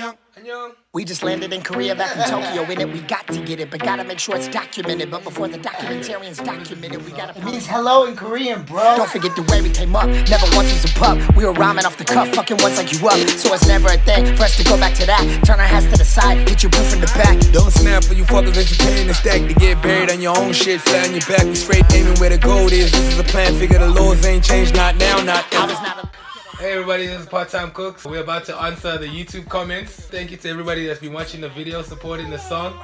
Annyeong. Annyeong. We just landed in Korea back from Tokyo. In it, we got to get it, but gotta make sure it's documented. But before the documentarians document it, we gotta. It means hello in Korean, bro. Don't forget the way we came up. Never once was a pup. We were rhyming off the cuff, fucking once like you up. So it's never a thing for us to go back to that. Turn our hats to the side, get your proof in the back. Don't snap for you fuckers that you paying the stack to get buried on your own shit, flat on your back. We straight aiming where the gold is. This is a plan. Figure the laws ain't changed, not now, not ever. Hey everybody, this is Part-Time Cooks. We're about to answer the YouTube comments. Thank you to everybody that's been watching the video, supporting the song.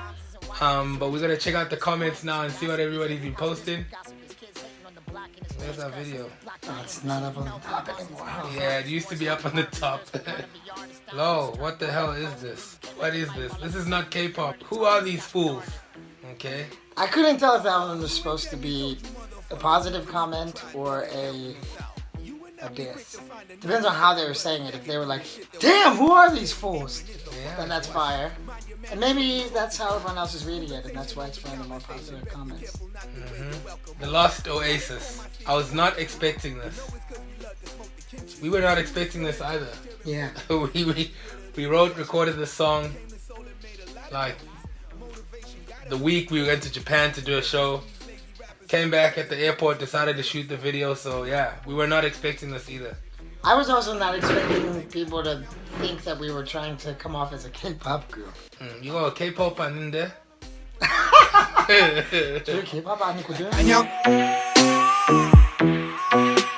But we're gonna check out the comments now and see what everybody's been posting. Where's our video? Oh, it's not up on the top anymore. Yeah, it used to be up on the top. Hello, what the hell is this? What is this? This is not K-pop. Who are these fools? Okay. I couldn't tell if that one was supposed to be a positive comment or a diss. Depends on how they were saying it. If they were like, damn, who are these fools? Yeah, then that's fire. And maybe that's how everyone else is reading it, and that's why it's one of the more popular comments. The Lost Oasis. I was not expecting this. We were not expecting this either. Yeah. we recorded the song like the week we went to Japan to do a show. Came back at the airport, decided to shoot the video, so yeah, we were not expecting this either. I was also not expecting people to think that we were trying to come off as a K-pop group. You got a K-pop in there? K-pop 아니거든? Annyeong.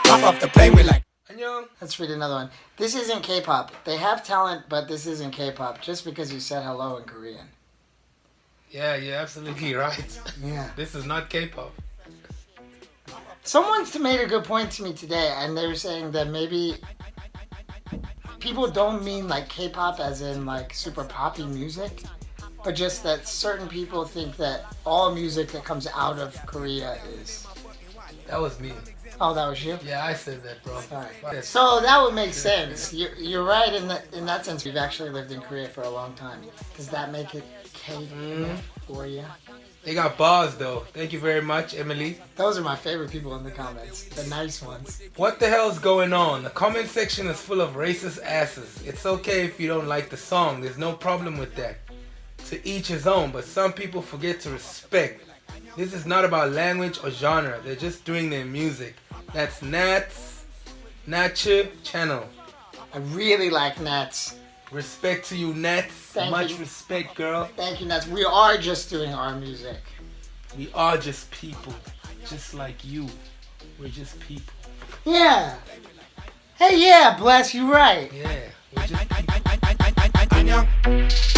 Pop off the plane, we like. Annyeong. Let's read another one. This isn't K-pop. They have talent, but this isn't K-pop just because you said hello in Korean. Yeah, you're absolutely right. Yeah. This is not K-pop. Someone's made a good point to me today, and they were saying that maybe people don't mean like K-pop as in like super poppy music, but just that certain people think that all music that comes out of Korea is. That was me. Oh, that was you? Yeah, I said that, bro. Alright. So that would make sense. You're right in that sense. We've actually lived in Korea for a long time. Does that make it K for you? They got bars though. Thank you very much, Emily. Those are my favorite people in the comments. The nice ones. What the hell's going on? The comment section is full of racist asses. It's okay if you don't like the song. There's no problem with that. To each his own, but some people forget to respect. This is not about language or genre. They're just doing their music. That's Nat's channel. I really like Nats. Respect to you, Nats. Thank Much you. respect, girl. Thank you, Nats. We are just doing our music. We are just people. Just like you. We're just people. Yeah. Hey, yeah, bless you right. Yeah. We're just people. Annyeong.